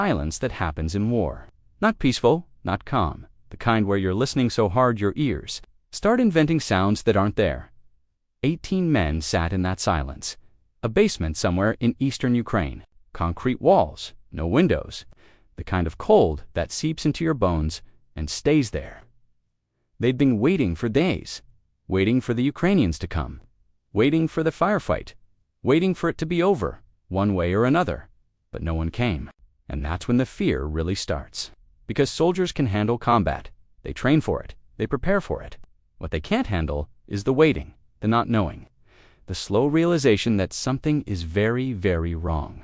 silence that happens in war. Not peaceful, not calm, the kind where you're listening so hard your ears start inventing sounds that aren't there. 18 men sat in that silence. A basement somewhere in eastern Ukraine. Concrete walls, no windows. The kind of cold that seeps into your bones and stays there. They'd been waiting for days, waiting for the Ukrainians to come, waiting for the firefight, waiting for it to be over, one way or another. But no one came. And that's when the fear really starts. Because soldiers can handle combat. They train for it. They prepare for it. What they can't handle is the waiting, the not knowing, the slow realization that something is very, very wrong.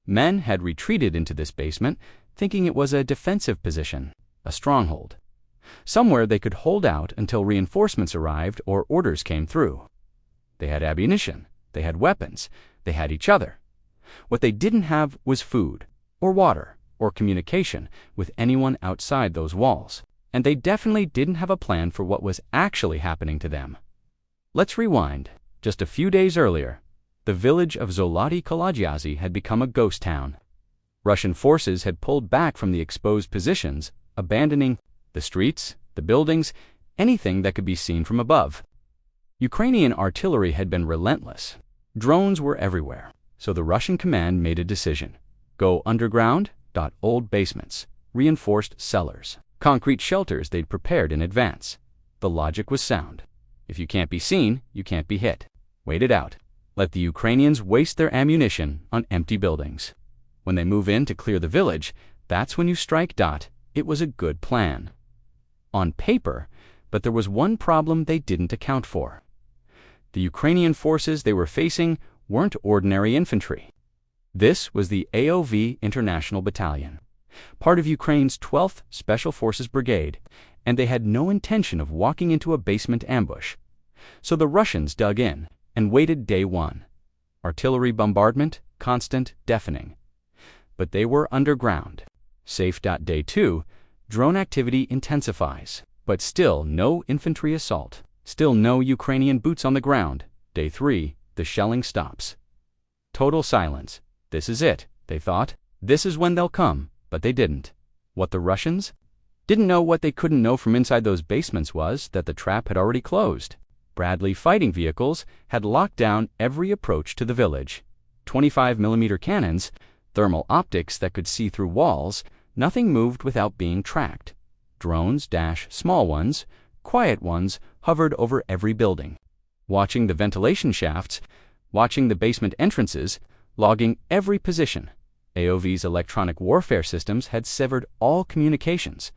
Men had retreated into this basement, thinking it was a defensive position, a stronghold. Somewhere they could hold out until reinforcements arrived or orders came through. They had ammunition, they had weapons, they had each other. What they didn't have was food, or water, or communication with anyone outside those walls. And they definitely didn't have a plan for what was actually happening to them. Let's rewind. Just a few days earlier, the village of Zoloty had become a ghost town. Russian forces had pulled back from the exposed positions, abandoning the streets, the buildings, anything that could be seen from above. Ukrainian artillery had been relentless. Drones were everywhere. So the Russian command made a decision. Go underground, old basements, reinforced cellars, concrete shelters they'd prepared in advance. The logic was sound. If you can't be seen, you can't be hit. Wait it out. Let the Ukrainians waste their ammunition on empty buildings. When they move in to clear the village, that's when you strike. It was a good plan. On paper, but there was one problem they didn't account for. The Ukrainian forces they were facing weren't ordinary infantry. This was the AOV International Battalion, part of Ukraine's 12th Special Forces Brigade, and they had no intention of walking into a basement ambush. So the Russians dug in and waited day one. Artillery bombardment, constant, deafening. But they were underground. Safe. Day two, drone activity intensifies, but still no infantry assault. Still no Ukrainian boots on the ground. Day three, the shelling stops. Total silence. This is it, they thought. This is when they'll come, but they didn't. What the Russians didn't know, what they couldn't know from inside those basements, was that the trap had already closed. Bradley fighting vehicles had locked down every approach to the village. 25mm cannons, thermal optics that could see through walls, nothing moved without being tracked. Drones, small ones, quiet ones, hovered over every building, watching the ventilation shafts, watching the basement entrances, logging every position. AOV's electronic warfare systems had severed all communications.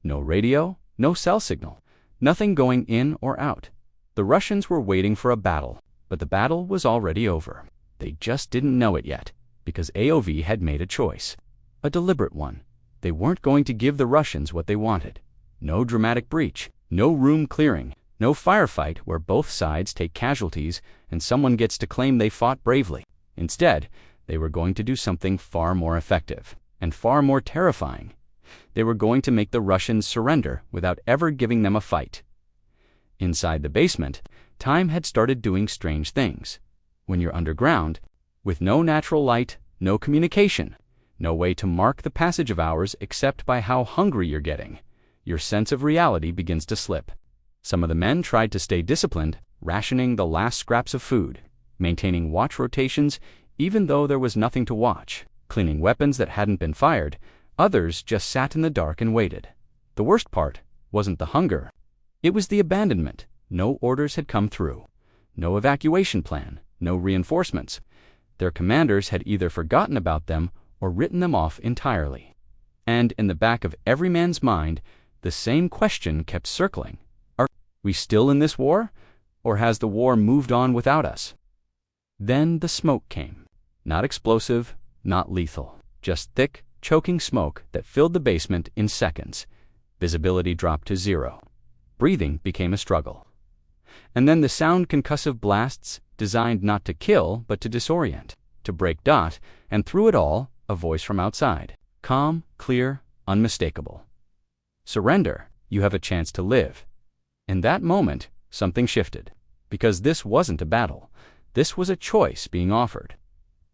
No radio, no cell signal, nothing going in or out. The Russians were waiting for a battle, but the battle was already over. They just didn't know it yet, because AOV had made a choice. A deliberate one. They weren't going to give the Russians what they wanted. No dramatic breach, no room clearing, no firefight where both sides take casualties and someone gets to claim they fought bravely. Instead, they were going to do something far more effective and far more terrifying. They were going to make the Russians surrender without ever giving them a fight. Inside the basement, time had started doing strange things. When you're underground, with no natural light, no communication, no way to mark the passage of hours except by how hungry you're getting, your sense of reality begins to slip. Some of the men tried to stay disciplined, rationing the last scraps of food, maintaining watch rotations even though there was nothing to watch, cleaning weapons that hadn't been fired. Others just sat in the dark and waited. The worst part wasn't the hunger. It was the abandonment. No orders had come through. No evacuation plan. No reinforcements. Their commanders had either forgotten about them or written them off entirely. And in the back of every man's mind, the same question kept circling. Are we still in this war? Or has the war moved on without us? Then the smoke came. Not explosive, not lethal. Just thick, choking smoke that filled the basement in seconds. Visibility dropped to 0. Breathing became a struggle. And then the sound concussive blasts, designed not to kill but to disorient, to break. And through it all, a voice from outside. Calm, clear, unmistakable. Surrender. You have a chance to live. In that moment, something shifted. Because this wasn't a battle. This was a choice being offered.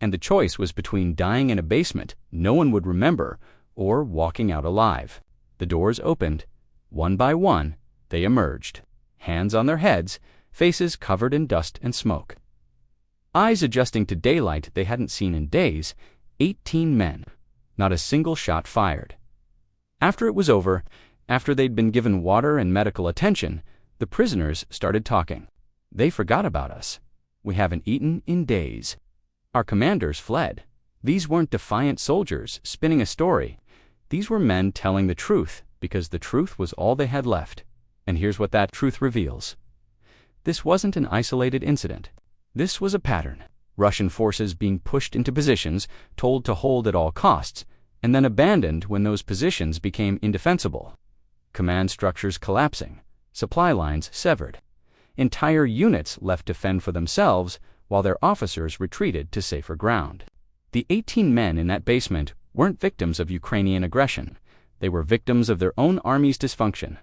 And the choice was between dying in a basement no one would remember or walking out alive. The doors opened. One by one, they emerged, hands on their heads, faces covered in dust and smoke. Eyes adjusting to daylight they hadn't seen in days, 18 men, not a single shot fired. After it was over, after they'd been given water and medical attention, the prisoners started talking. They forgot about us. We haven't eaten in days. Our commanders fled. These weren't defiant soldiers spinning a story. These were men telling the truth, because the truth was all they had left. And here's what that truth reveals. This wasn't an isolated incident. This was a pattern. Russian forces being pushed into positions, told to hold at all costs, and then abandoned when those positions became indefensible. Command structures collapsing, supply lines severed. Entire units left to fend for themselves while their officers retreated to safer ground. The 18 men in that basement weren't victims of Ukrainian aggression. They were victims of their own army's dysfunction.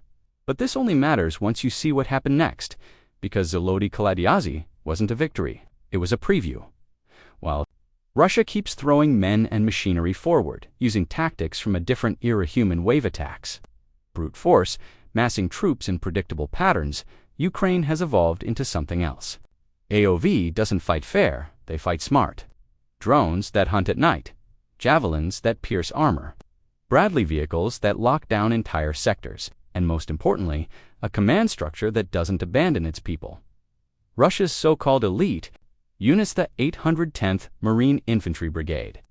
But this only matters once you see what happened next, because Zelody Kolodiazi wasn't a victory. It was a preview. While Russia keeps throwing men and machinery forward, using tactics from a different era, human wave attacks. Brute force, massing troops in predictable patterns, Ukraine has evolved into something else. AOV doesn't fight fair, they fight smart. Drones that hunt at night, javelins that pierce armor, Bradley vehicles that lock down entire sectors, and most importantly, a command structure that doesn't abandon its people. Russia's so-called elite units, the 810th Marine Infantry Brigade,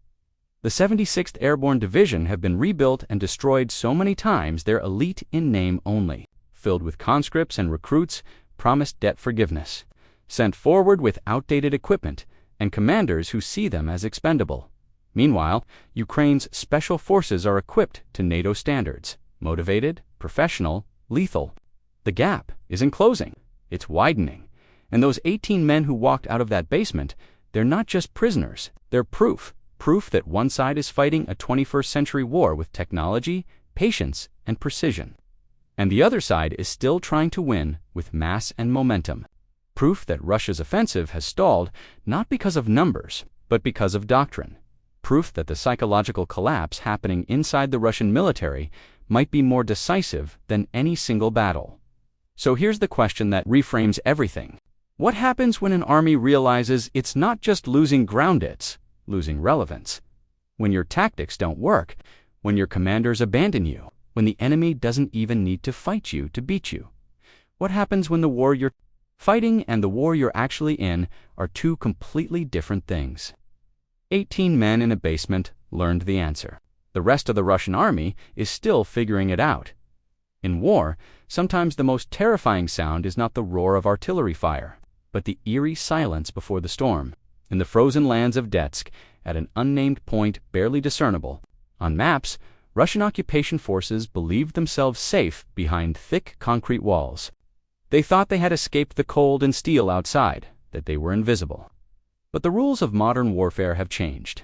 the 76th Airborne Division, have been rebuilt and destroyed so many times they're elite in name only, filled with conscripts and recruits, promised debt forgiveness, sent forward with outdated equipment, and commanders who see them as expendable. Meanwhile, Ukraine's special forces are equipped to NATO standards, motivated, professional, lethal. The gap isn't closing, it's widening. And those 18 men who walked out of that basement, they're not just prisoners, they're proof that one side is fighting a 21st century war with technology, patience, and precision. And the other side is still trying to win with mass and momentum. Proof that Russia's offensive has stalled not because of numbers, but because of doctrine. Proof that the psychological collapse happening inside the Russian military might be more decisive than any single battle. So here's the question that reframes everything. What happens when an army realizes it's not just losing ground, it's losing relevance? When your tactics don't work, when your commanders abandon you, when the enemy doesn't even need to fight you to beat you? What happens when the war you're fighting and the war you're actually in are two completely different things? 18 men in a basement learned the answer. The rest of the Russian army is still figuring it out. In war, sometimes the most terrifying sound is not the roar of artillery fire, but the eerie silence before the storm. In the frozen lands of Donetsk, at an unnamed point barely discernible, on maps, Russian occupation forces believed themselves safe behind thick concrete walls. They thought they had escaped the cold and steel outside, that they were invisible. But the rules of modern warfare have changed.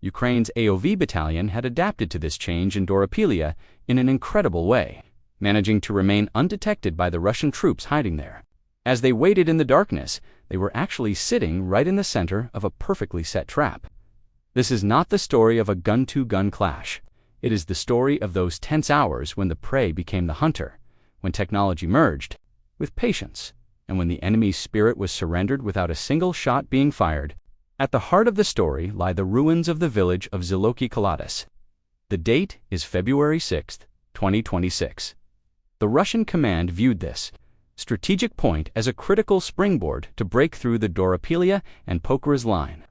Ukraine's AOV battalion had adapted to this change in Doropilia in an incredible way, managing to remain undetected by the Russian troops hiding there. As they waited in the darkness, they were actually sitting right in the center of a perfectly set trap. This is not the story of a gun-to-gun clash. It is the story of those tense hours when the prey became the hunter, when technology merged with patience, and when the enemy's spirit was surrendered without a single shot being fired. At the heart of the story lie the ruins of the village of Zelody Kolodiazi. The date is February 6, 2026. The Russian command viewed this strategic point as a critical springboard to break through the Doropilia and Pokras line.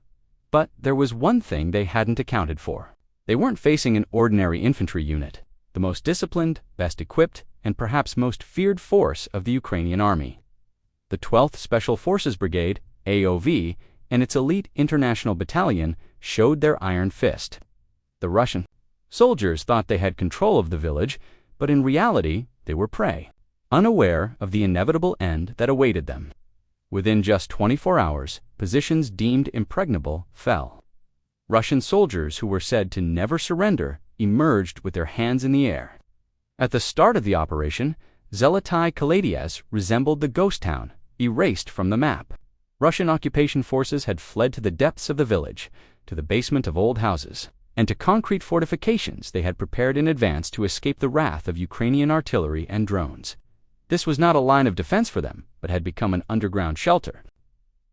But there was one thing they hadn't accounted for. They weren't facing an ordinary infantry unit, the most disciplined, best equipped, and perhaps most feared force of the Ukrainian army. The 12th Special Forces Brigade, AOV, and its elite international battalion showed their iron fist. The Russian soldiers thought they had control of the village, but in reality, they were prey, unaware of the inevitable end that awaited them. Within just 24 hours, positions deemed impregnable fell. Russian soldiers who were said to never surrender emerged with their hands in the air. At the start of the operation, Zelody Kolodiazi resembled the ghost town, erased from the map. Russian occupation forces had fled to the depths of the village, to the basement of old houses, and to concrete fortifications they had prepared in advance to escape the wrath of Ukrainian artillery and drones. This was not a line of defense for them, but had become an underground shelter.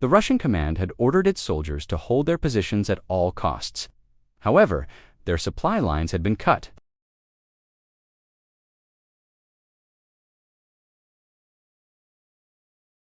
The Russian command had ordered its soldiers to hold their positions at all costs. However, their supply lines had been cut,